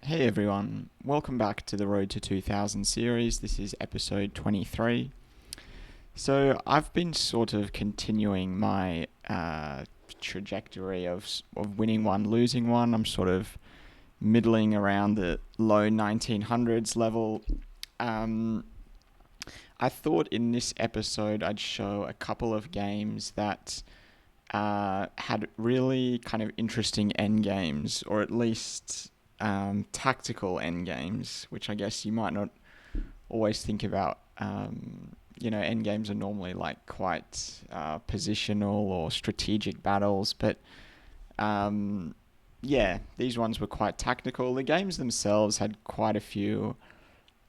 Hey everyone, welcome back to the Road to 2000 series. This is episode 23. So I've been sort of continuing my trajectory of winning one, losing one. I'm sort of middling around the low 1900s level. Um, I thought in this episode I'd show a couple of games that had really kind of interesting end games, or at least tactical end games, which I guess you might not always think about. End games are normally like quite positional or strategic battles, but these ones were quite tactical. The games themselves had quite a few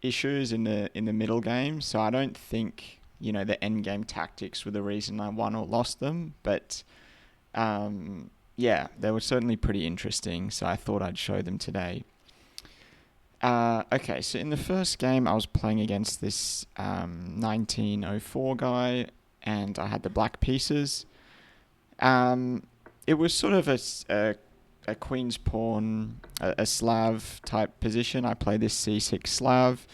issues in the middle game, so I don't think the end game tactics were the reason I won or lost them, but they were certainly pretty interesting, so I thought I'd show them today. Okay, so in the first game, I was playing against this 1904 guy, and I had the black pieces. It was sort of a queen's pawn, a Slav type position. I played this c6 Slav,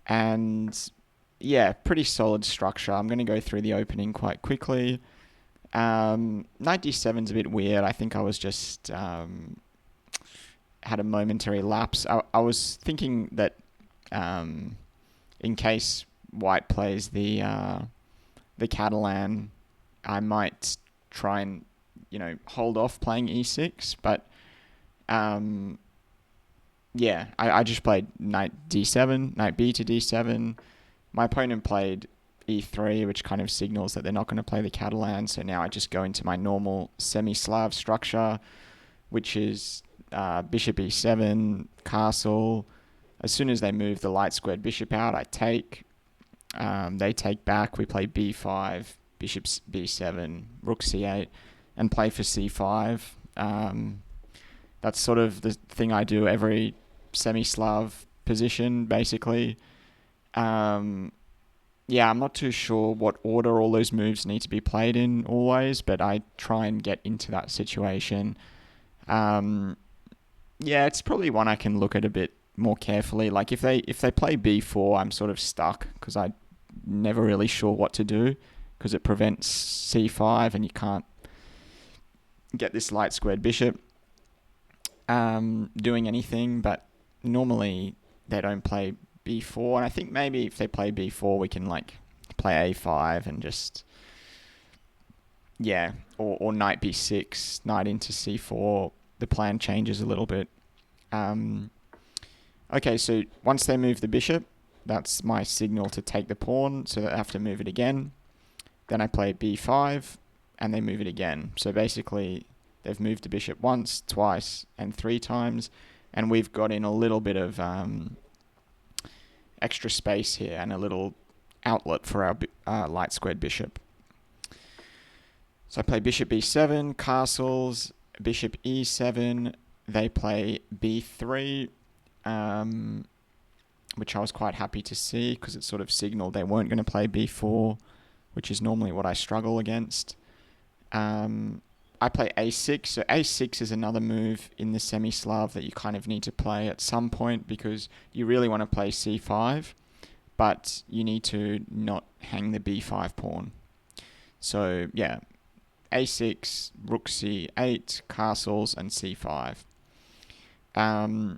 and yeah, pretty solid structure. I'm going to go through the opening quite quickly. Knight d7's a bit weird. I think I was just had a momentary lapse. I was thinking that in case white plays the Catalan, I might try and hold off playing e6, but I just played knight d7, knight b to d7. My opponent played e3, which kind of signals that they're not going to play the Catalan. So now I just go into my normal semi-Slav structure, which is bishop e7, castle. As soon as they move the light squared bishop out, I take. They take back. We play b5, bishop b7, rook c8, and play for c5. That's sort of the thing I do every semi-Slav position, basically. I'm not too sure what order all those moves need to be played in always, but I try and get into that situation. It's probably one I can look at a bit more carefully. Like if they play b4, I'm sort of stuck because I'm never really sure what to do because it prevents c5 and you can't get this light squared bishop doing anything. But normally they don't play b4, and I think maybe if they play b4, we can like play a5 and just or knight b6, knight into c4. The plan changes a little bit. Okay, so once they move the bishop, that's my signal to take the pawn, so they have to move it again. Then I play b5, and they move it again. So basically, they've moved the bishop once, twice, and 3 times, and we've got in a little bit of extra space here and a little outlet for our light squared bishop. So I play bishop b7, castles, bishop e7. They play b3, which I was quite happy to see because it sort of signaled they weren't going to play b4, which is normally what I struggle against. I play a6. So a6 is another move in the semi-Slav that you kind of need to play at some point because you really want to play c5, but you need to not hang the b5 pawn. So yeah, a6, rook c8, castles, and c5. I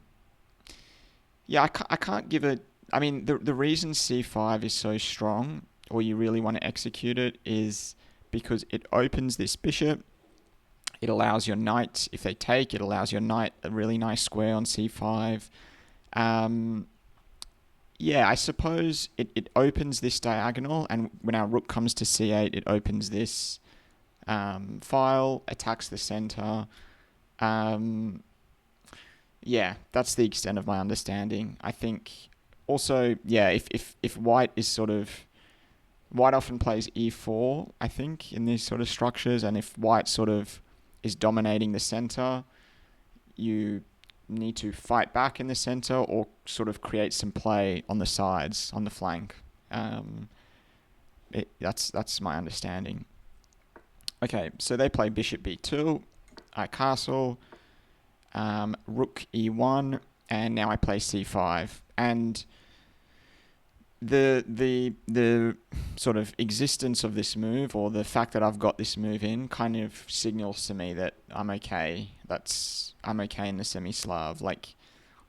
can't give it. I mean, the reason c5 is so strong, or you really want to execute it, is because it opens this bishop. It allows your knight, if they take, it allows your knight a really nice square on c5. I suppose it opens this diagonal, and when our rook comes to c8, it opens this file, attacks the center. That's the extent of my understanding. I think also, if white is sort of... White often plays e4, I think, in these sort of structures, and if white sort of is dominating the center, you need to fight back in the center or sort of create some play on the sides, on the flank. That's my understanding. Okay, so they play bishop b2, I castle, rook e1, and now I play c5. And the sort of existence of this move, or the fact that I've got this move in, kind of signals to me that I'm okay. I'm okay in the semi-Slav. Like,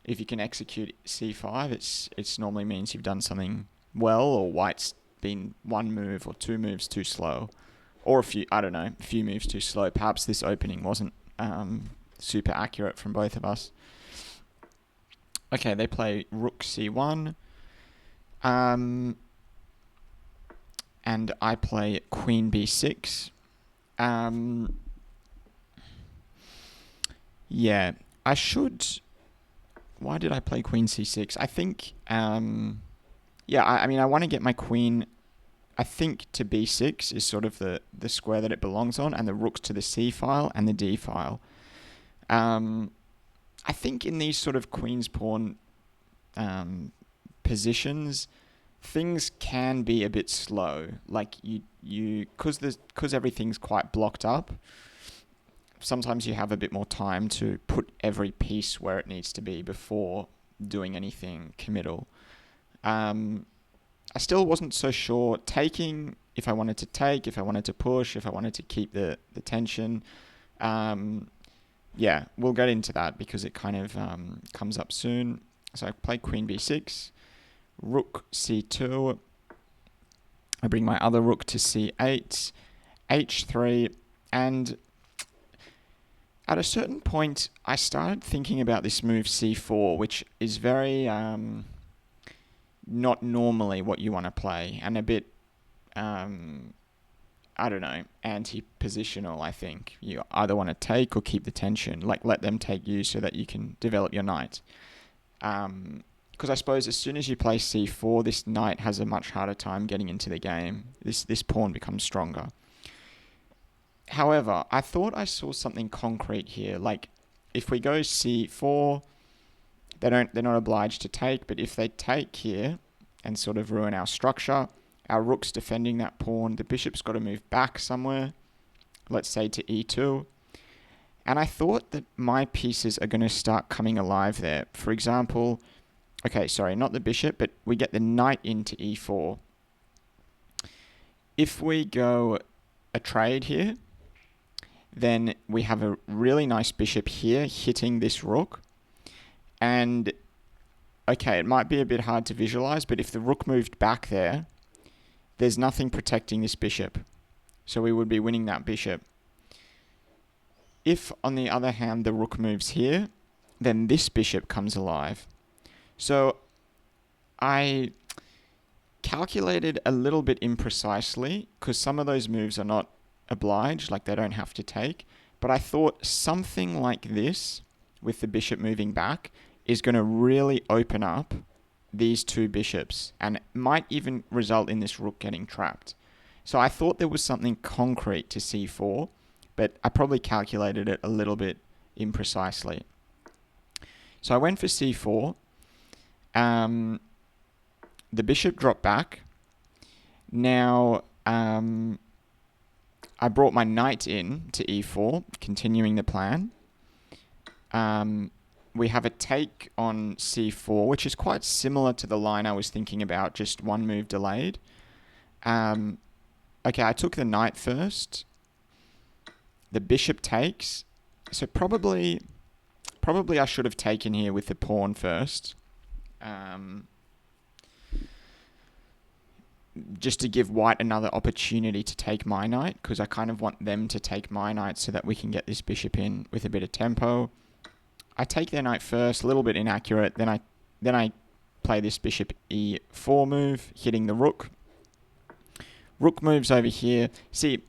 if you can execute c5, it's normally means you've done something well, or white's been one move or two moves too slow, or a few moves too slow. Perhaps this opening wasn't super accurate from both of us. Okay, they play rook c1. And I play queen b6. Yeah, I should... Why did I play queen c6? I think... yeah, I mean, I want to get my queen... I think to b6 is sort of the square that it belongs on, and the rook's to the c file and the d file. I think in these sort of queen's pawn positions, things can be a bit slow. Like because everything's quite blocked up, sometimes you have a bit more time to put every piece where it needs to be before doing anything committal. I still wasn't so sure taking, if I wanted to take, if I wanted to push, if I wanted to keep the tension. Yeah, we'll get into that because it kind of comes up soon. So I play queen b6, rook c2. I bring my other rook to c8, h3, and at a certain point, I started thinking about this move c4, which is very not normally what you want to play, and a bit, I don't know, anti-positional, I think. You either want to take or keep the tension, like let them take you so that you can develop your knight. Because I suppose as soon as you play c4, this knight has a much harder time getting into the game. This pawn becomes stronger. However, I thought I saw something concrete here. Like, if we go c4, they're not obliged to take, but if they take here and sort of ruin our structure, our rook's defending that pawn, the bishop's got to move back somewhere, let's say to e2. And I thought that my pieces are going to start coming alive there. For example, okay, sorry, not the bishop, but we get the knight into e4. If we go a trade here, then we have a really nice bishop here hitting this rook. And, okay, it might be a bit hard to visualize, but if the rook moved back there, there's nothing protecting this bishop. So we would be winning that bishop. If, on the other hand, the rook moves here, then this bishop comes alive. So I calculated a little bit imprecisely, because some of those moves are not obliged, like they don't have to take. But I thought something like this, with the bishop moving back, is going to really open up these two bishops, and might even result in this rook getting trapped. So I thought there was something concrete to c4, but I probably calculated it a little bit imprecisely. So I went for c4. The bishop dropped back. Now I brought my knight in to e4, continuing the plan. We have a take on c4, which is quite similar to the line I was thinking about, just one move delayed. Okay, I took the knight first. The bishop takes. So probably I should have taken here with the pawn first. Just to give white another opportunity to take my knight, because I kind of want them to take my knight so that we can get this bishop in with a bit of tempo. I take their knight first, a little bit inaccurate. Then I play this bishop e4 move, hitting the rook. Rook moves over here. See,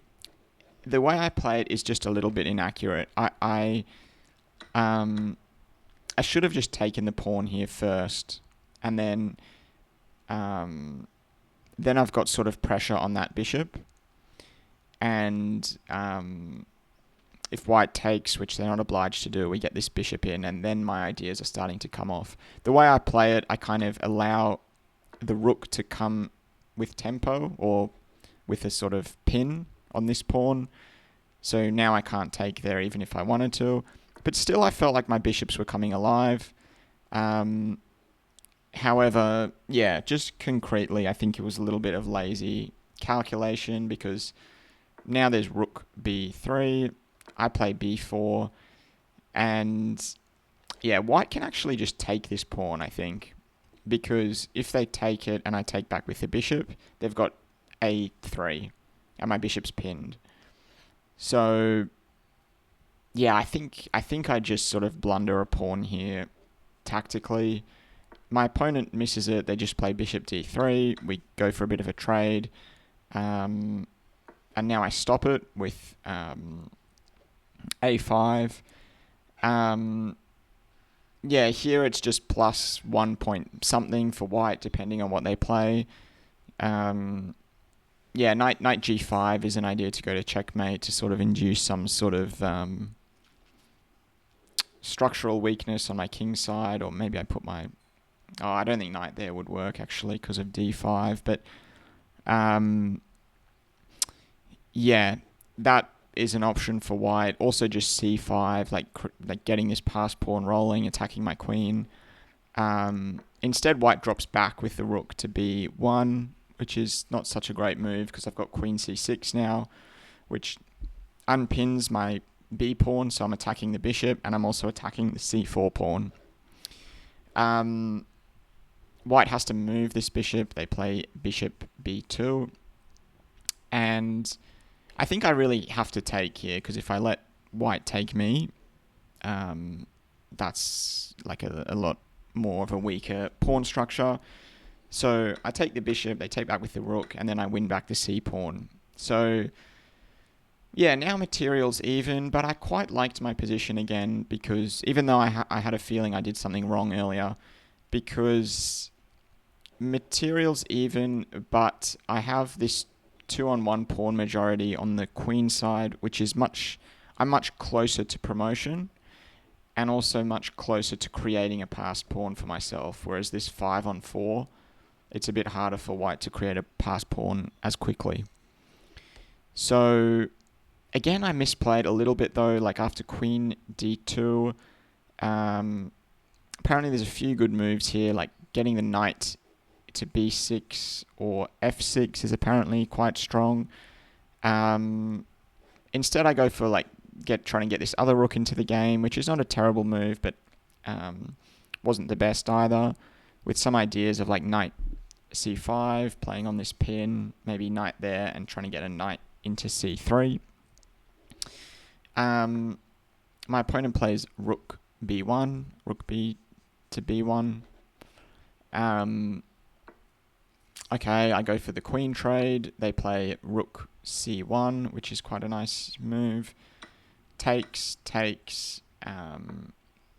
the way I play it is just a little bit inaccurate. I should have just taken the pawn here first, and then I've got sort of pressure on that bishop, and if white takes, which they're not obliged to do, we get this bishop in, and then my ideas are starting to come off. The way I play it, I kind of allow the rook to come with tempo, or with a sort of pin on this pawn. So now I can't take there even if I wanted to. But still, I felt like my bishops were coming alive. Um, However, yeah, just concretely, I think it was a little bit of lazy calculation because now there's rook b3, I play b4, and yeah, white can actually just take this pawn, I think, because if they take it and I take back with the bishop, they've got a3, and my bishop's pinned. So yeah, I think I just sort of blunder a pawn here tactically. My opponent misses it. They just play bishop d3. We go for a bit of a trade. And now I stop it with a5. Yeah, here it's just plus 1 point something for white, depending on what they play. Yeah, knight g5 is an idea to go to checkmate to sort of induce some sort of structural weakness on my king side, or maybe I put my... Oh, I don't think knight there would work, actually, because of d5, but yeah, that is an option for white. Also just c5, like getting this passed pawn rolling, attacking my queen. Instead, white drops back with the rook to b1, which is not such a great move because I've got queen c6 now, which unpins my b pawn, so I'm attacking the bishop, and I'm also attacking the c4 pawn. White has to move this bishop. They play bishop b2, and I think I really have to take here because if I let white take me, that's like a lot more of a weaker pawn structure. So I take the bishop, they take back with the rook, and then I win back the c pawn. So yeah, now material's even, but I quite liked my position again because even though I had a feeling I did something wrong earlier, because material's even, but I have this 2-on-1 pawn majority on the queen side, which is I'm much closer to promotion and also much closer to creating a passed pawn for myself, whereas this 5-on-4, it's a bit harder for white to create a passed pawn as quickly. So again, I misplayed a little bit though, like after queen d2. Apparently there's a few good moves here, like getting the knight to b6 or f6 is apparently quite strong. Instead, I go for trying to get this other rook into the game, which is not a terrible move, but wasn't the best either. With some ideas of like knight c5, playing on this pin, maybe knight there, and trying to get a knight into c3. My opponent plays rook b1, rook b to b1. Okay, I go for the queen trade. They play rook c1, which is quite a nice move. Takes.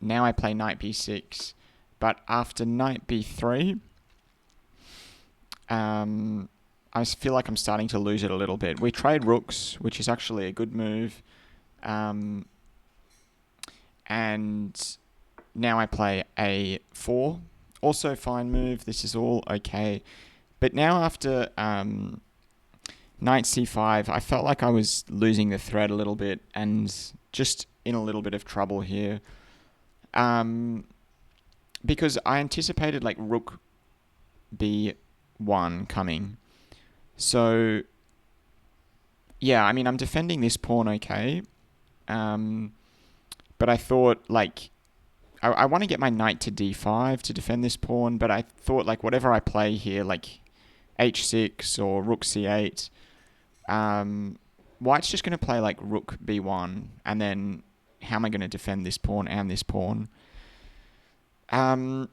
Now I play knight b6, but after knight b3, I feel like I'm starting to lose it a little bit. We trade rooks, which is actually a good move. And now I play a4. Also fine move. This is all okay. But now after knight c5, I felt like I was losing the thread a little bit and just in a little bit of trouble here. Because I anticipated like rook b1 coming. So yeah, I mean, I'm defending this pawn okay. But I thought like I want to get my knight to d5 to defend this pawn, but I thought like whatever I play here, like h6 or rook c8, white's just going to play like rook b1, and then how am I going to defend this pawn and this pawn? The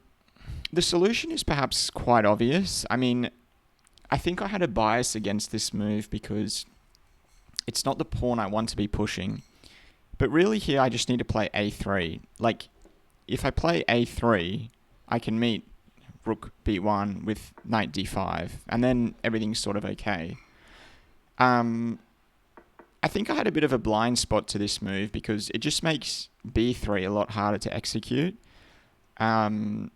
solution is perhaps quite obvious. I mean, I think I had a bias against this move because it's not the pawn I want to be pushing. But really here I just need to play a3. Like, if I play a3, I can meet rook b1 with knight d5, and then everything's sort of okay. I think I had a bit of a blind spot to this move because it just makes b3 a lot harder to execute. And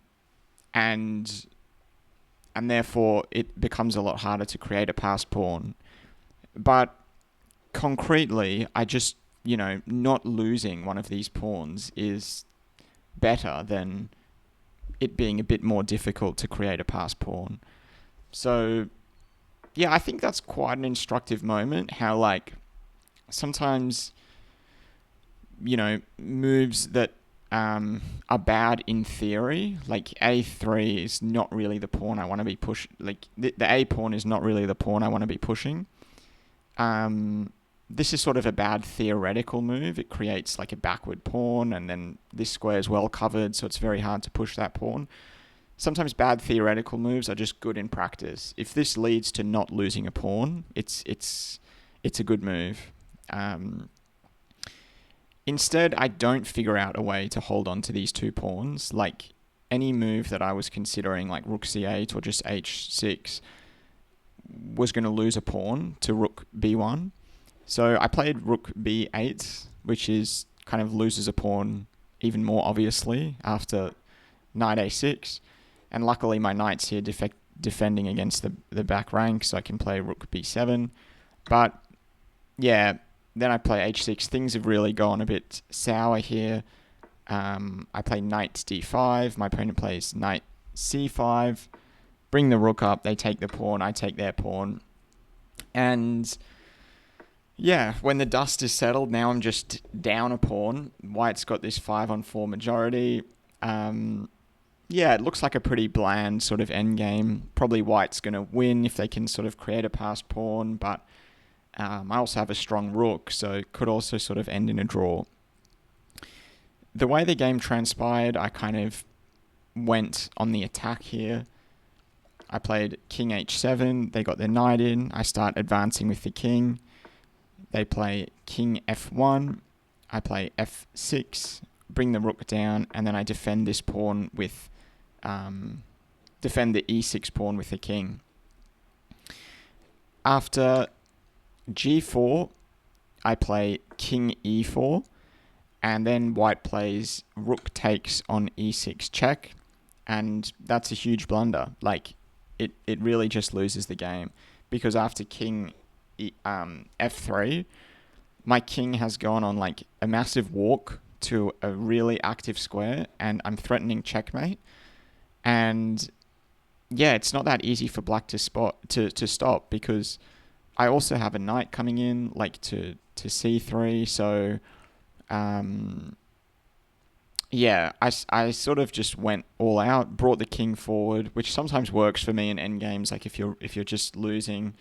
therefore it becomes a lot harder to create a passed pawn. But concretely, I just, not losing one of these pawns is better than it being a bit more difficult to create a passed pawn. So yeah, I think that's quite an instructive moment. How like sometimes moves that are bad in theory, like a3 is not really the pawn I want to be push. Like the a pawn is not really the pawn I want to be pushing. This is sort of a bad theoretical move. It creates like a backward pawn, and then this square is well covered, so it's very hard to push that pawn. Sometimes bad theoretical moves are just good in practice. If this leads to not losing a pawn, it's a good move. Instead, I don't figure out a way to hold on to these two pawns. Like any move that I was considering, like rook c8 or just h6, was going to lose a pawn to rook b1. So I played rook b8, which is kind of loses a pawn even more obviously after knight a6. And luckily my knight's here defending against the back rank, so I can play rook b7. But yeah, then I play h6. Things have really gone a bit sour here. I play knight d5. My opponent plays knight c5. Bring the rook up. They take the pawn. I take their pawn. And yeah, when the dust is settled, now I'm just down a pawn. White's got this 5-on-4 majority. Yeah, it looks like a pretty bland sort of endgame. Probably White's going to win if they can sort of create a passed pawn, but I also have a strong rook, so it could also sort of end in a draw. The way the game transpired, I kind of went on the attack here. I played king h7. They got their knight in. I start advancing with the king. They play king f1. I play f6, bring the rook down, and then I defend this pawn with... defend the e6 pawn with the king. After g4, I play king e4, and then white plays rook takes on e6 check, and that's a huge blunder. Like, it really just loses the game, because after king f3, my king has gone on like a massive walk to a really active square, and I'm threatening checkmate. And yeah, it's not that easy for black to stop, because I also have a knight coming in, like to c3. So yeah, I sort of just went all out, brought the king forward, which sometimes works for me in endgames. Like if you're just losing,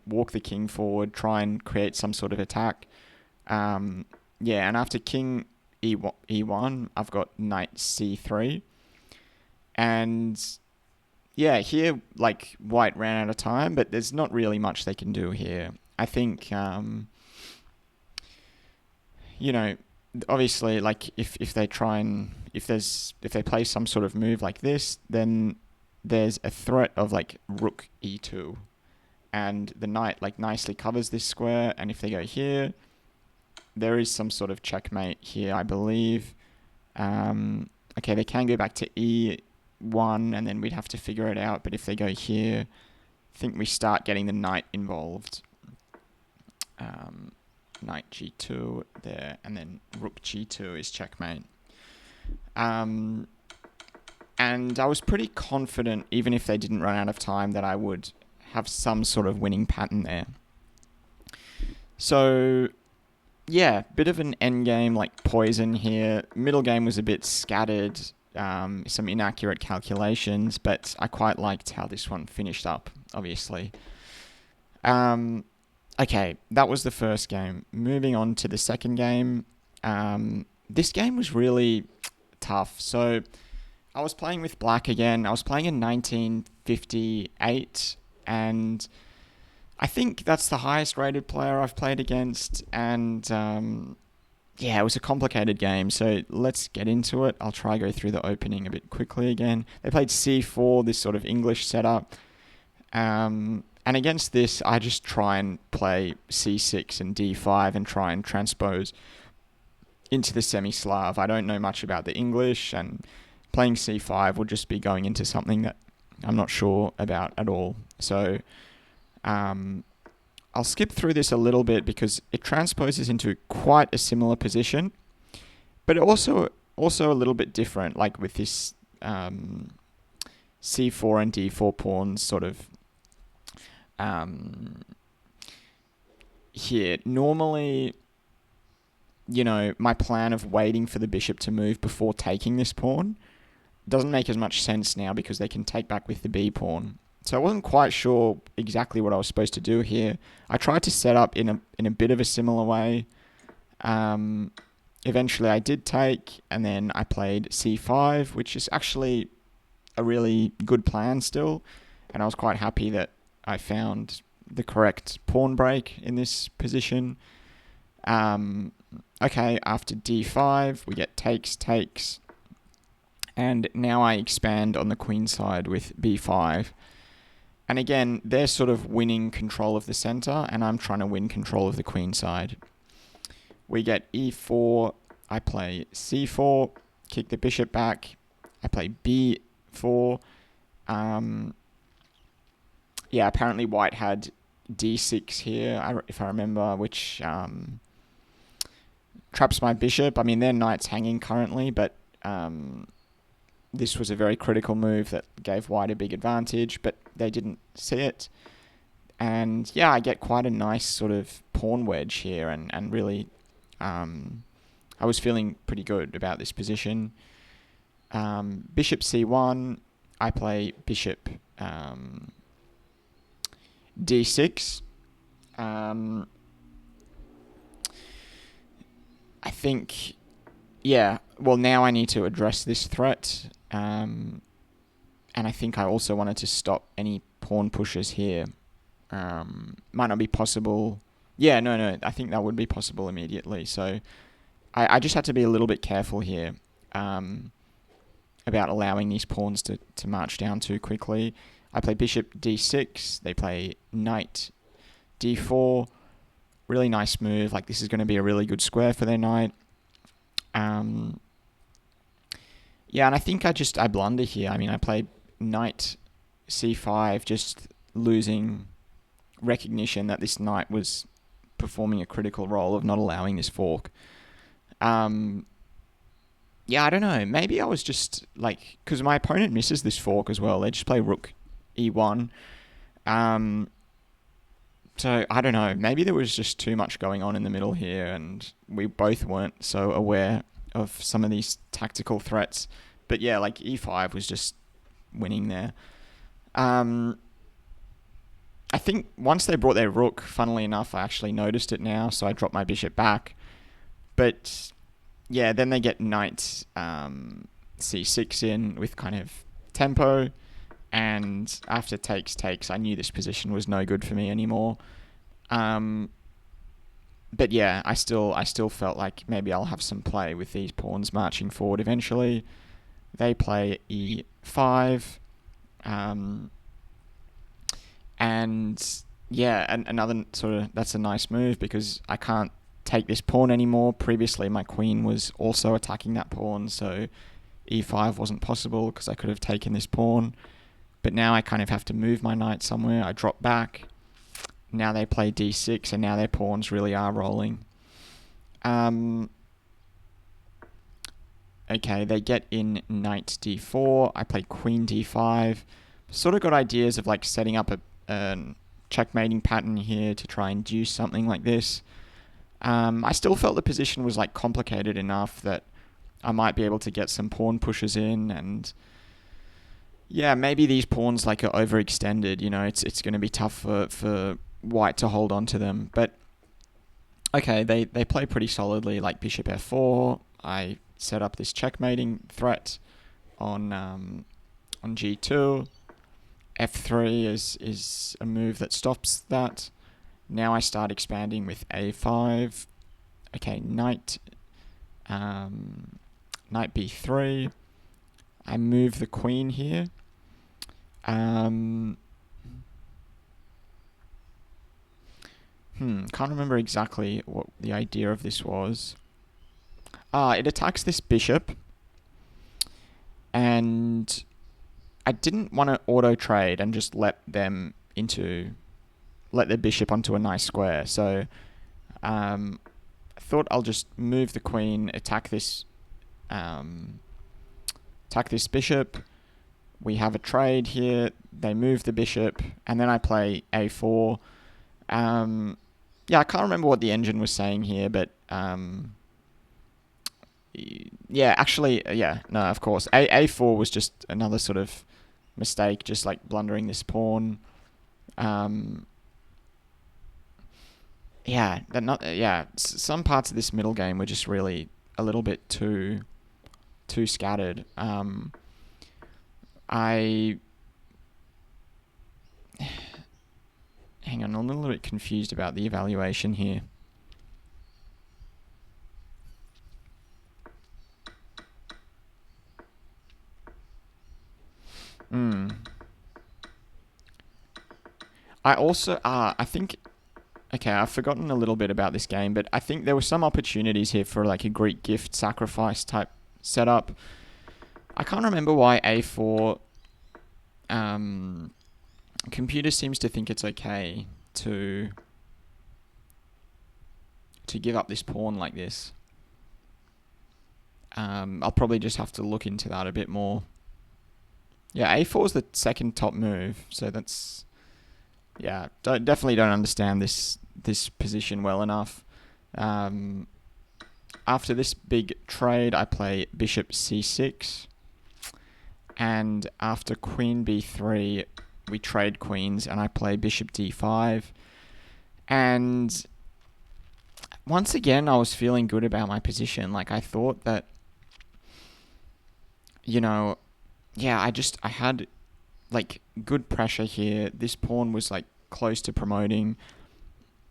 walk the king forward, try and create some sort of attack. Yeah, and after king e1, I've got knight c3. And yeah, here, like, white ran out of time, but there's not really much they can do here. I think, obviously, like, if they play some sort of move like this, then there's a threat of, like, rook e2. And the knight, like, nicely covers this square, and if they go here, there is some sort of checkmate here, I believe. Okay, they can go back to e1, and then we'd have to figure it out. But if they go here, I think we start getting the knight involved. Knight g2 there, and then rook g2 is checkmate. And I was pretty confident, even if they didn't run out of time, that I would have some sort of winning pattern there. So yeah, bit of an endgame, like poison here. Middle game was a bit scattered. Some inaccurate calculations, but I quite liked how this one finished up, obviously. Okay, that was the first game. Moving on to the second game. This game was really tough. So I was playing with black again. I was playing in 1958, and I think that's the highest rated player I've played against, and yeah, it was a complicated game, so let's get into it. I'll try to go through the opening a bit quickly again. They played c4, this sort of English setup. And against this, I just try and play c6 and d5 and try and transpose into the semi-Slav. I don't know much about the English, and playing c5 would just be going into something that I'm not sure about at all. So I'll skip through this a little bit because it transposes into quite a similar position, but also a little bit different, like with this c4 and d4 pawns sort of here. Normally, my plan of waiting for the bishop to move before taking this pawn doesn't make as much sense now because they can take back with the b pawn. So I wasn't quite sure exactly what I was supposed to do here. I tried to set up in a bit of a similar way. Eventually I did take, and then I played c5, which is actually a really good plan still. And I was quite happy that I found the correct pawn break in this position. Okay, after d5, we get takes. And now I expand on the queen side with b5. And again, they're sort of winning control of the center, and I'm trying to win control of the queen side. We get e4, I play c4, kick the bishop back, I play b4. Apparently white had d6 here, if I remember, which traps my bishop. I mean, their knight's hanging currently, but this was a very critical move that gave white a big advantage, but they didn't see it. And yeah, I get quite a nice sort of pawn wedge here, and really I was feeling pretty good about this position. Bishop c1, I play bishop d6. I think, now I need to address this threat. And I think I also wanted to stop any pawn pushes here. Might not be possible. Yeah, no, I think that would be possible immediately. So I just had to be a little bit careful here about allowing these pawns to march down too quickly. I play bishop d6. They play knight d4. Really nice move. Like, this is going to be a really good square for their knight. And I think I blunder here. I mean, I played knight c5, just losing recognition that this knight was performing a critical role of not allowing this fork. I don't know. Maybe I was just like, because my opponent misses this fork as well. They just play rook e1. So I don't know. Maybe there was just too much going on in the middle here, and we both weren't so aware of some of these tactical threats. But yeah, like e5 was just winning there. I think once they brought their rook, funnily enough, I actually noticed it now, so I dropped my bishop back. But yeah, then they get knight c6 in with kind of tempo, and after takes, I knew this position was no good for me anymore. But yeah, I still felt like maybe I'll have some play with these pawns marching forward eventually. They play e5. And another sort of, that's a nice move because I can't take this pawn anymore. Previously, my queen was also attacking that pawn, so e5 wasn't possible because I could have taken this pawn. But now I kind of have to move my knight somewhere. I drop back. Now they play d6, and now their pawns really are rolling. Okay, they get in knight d4. I play queen d5. Sort of got ideas of like setting up a checkmating pattern here to try and induce something like this. I still felt the position was like complicated enough that I might be able to get some pawn pushes in, and yeah, maybe these pawns like are overextended. It's going to be tough for white to hold on to them. But okay, they play pretty solidly, like bishop f4. I set up this checkmating threat on g2. f3 is a move that stops that. Now I start expanding with a5. Okay, knight b3. I move the queen here. Can't remember exactly what the idea of this was. It attacks this bishop, and I didn't want to auto trade and just let the bishop onto a nice square. So I thought I'll just move the queen, attack this attack this bishop. We have a trade here. They move the bishop, and then I play a4. Yeah, I can't remember what the engine was saying here, but yeah, actually, yeah, no, of course, a4 was just another sort of mistake, just like blundering this pawn. Yeah, some parts of this middle game were just really a little bit too scattered. I hang on, I'm a little bit confused about the evaluation here. I also, I think, okay, I've forgotten a little bit about this game, but I think there were some opportunities here for like a Greek gift sacrifice type setup. I can't remember why a4, computer seems to think it's okay to give up this pawn like this. I'll probably just have to look into that a bit more. Yeah, a4 is the second top move, so that's, yeah, definitely don't understand this position well enough. After this big trade, I play bishop c6, and after queen b3, we trade queens, and I play bishop d5. And once again, I was feeling good about my position. Like, I thought that, you know, yeah, I had like good pressure here. This pawn was like close to promoting.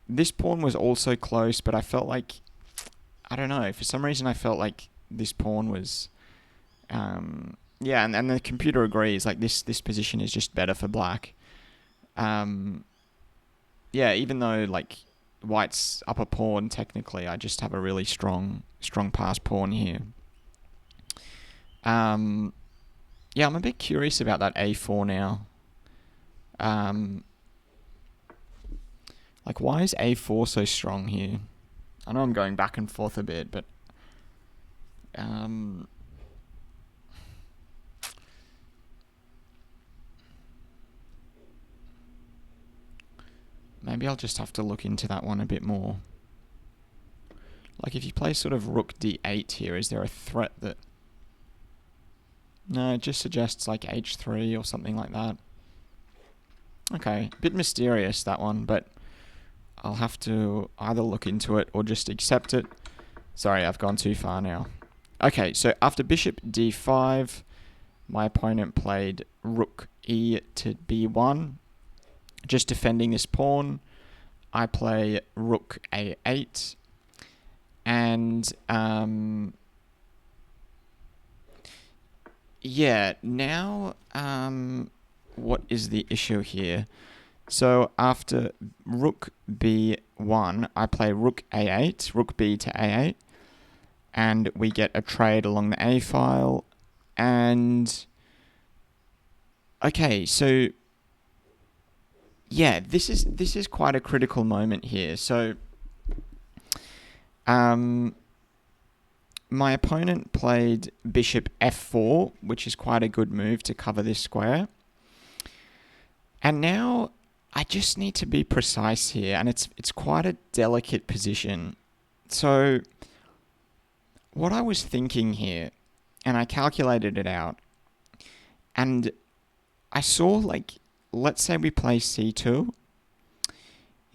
This pawn was also close, but I felt like, I don't know, for some reason I felt like this pawn was, yeah, and the computer agrees, like this position is just better for black. Yeah, even though like white's upper pawn, technically, I just have a really strong pass pawn here. Yeah, I'm a bit curious about that a4 now. Like, why is a4 so strong here? I know I'm going back and forth a bit, but maybe I'll just have to look into that one a bit more. Like, if you play sort of rook d8 here, is there a threat that... No, it just suggests like h3 or something like that. Okay, a bit mysterious, that one, but I'll have to either look into it or just accept it. Sorry, I've gone too far now. Okay, so after bishop d5, my opponent played rook e to b1, just defending this pawn. I play rook a8, and yeah, now what is the issue here? So after rook b1, I play rook a8, rook b to a8, and we get a trade along the a file. And okay, so yeah, this is quite a critical moment here. So my opponent played bishop f4, which is quite a good move to cover this square. And now I just need to be precise here, and it's quite a delicate position. So what I was thinking here, and I calculated it out, and I saw, like, let's say we play c2.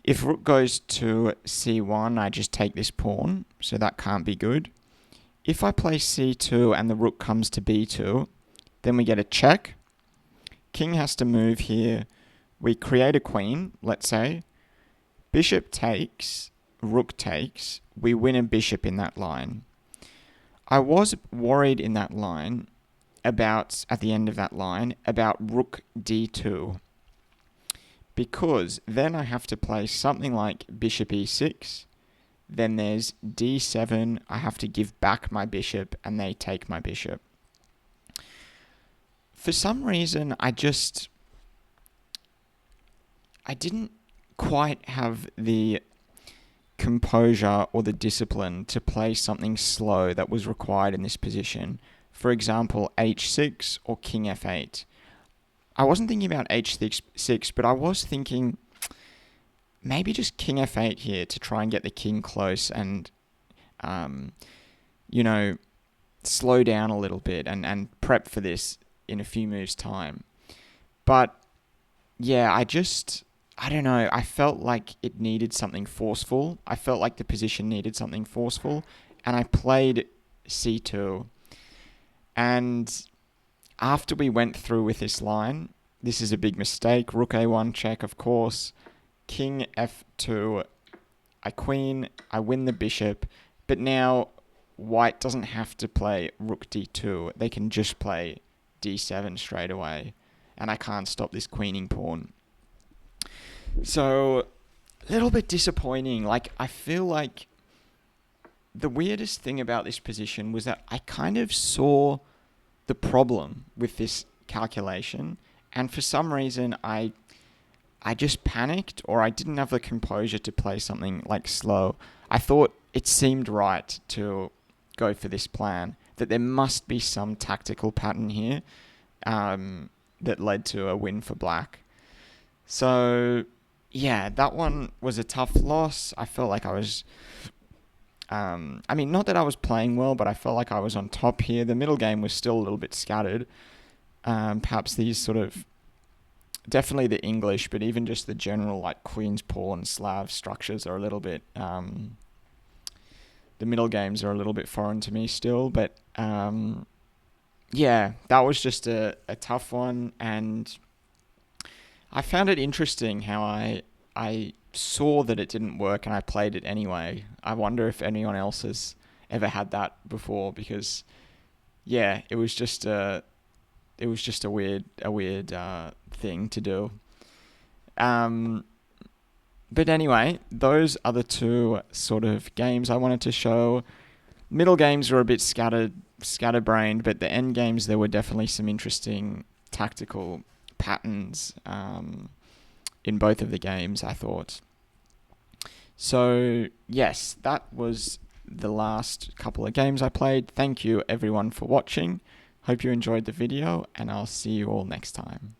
If rook goes to c1, I just take this pawn, so that can't be good. If I play c2 and the rook comes to b2, then we get a check. King has to move here. We create a queen, let's say. Bishop takes, rook takes. We win a bishop in that line. I was worried in that line about, at the end of that line, about rook d2. Because then I have to play something like bishop e6. Then there's d7. I have to give back my bishop, and they take my bishop. For some reason, I didn't quite have the composure or the discipline to play something slow that was required in this position For example, h6 or king f8. I wasn't thinking about h6, but I was thinking maybe just king f8 here to try and get the king close and, you know, slow down a little bit and prep for this in a few moves' time. But yeah, I don't know. I felt like it needed something forceful. I felt like the position needed something forceful, and I played c2. And after we went through with this line, this is a big mistake. Rook a1 check, of course. King f2. I queen. I win the bishop. But now white doesn't have to play rook d2. They can just play d7 straight away. And I can't stop this queening pawn. So, a little bit disappointing. Like, I feel like the weirdest thing about this position was that I kind of saw the problem with this calculation, and for some reason I just panicked, or I didn't have the composure to play something like slow. I thought it seemed right to go for this plan, that there must be some tactical pattern here that led to a win for black. So yeah, that one was a tough loss. I felt like I was not that I was playing well, but I felt like I was on top here. The middle game was still a little bit scattered. Perhaps these sort of, definitely the English, but even just the general like Queen's Pawn Slav structures are a little bit, the middle games are a little bit foreign to me still. But yeah, that was just a tough one. And I found it interesting how I saw that it didn't work and I played it anyway. I wonder if anyone else has ever had that before, because yeah, it was just a weird thing to do. But anyway, those are the two sort of games I wanted to show. Middle games were a bit scatterbrained, but the end games, there were definitely some interesting tactical patterns in both of the games, I thought. So yes, that was the last couple of games I played. Thank you everyone for watching. Hope you enjoyed the video, and I'll see you all next time.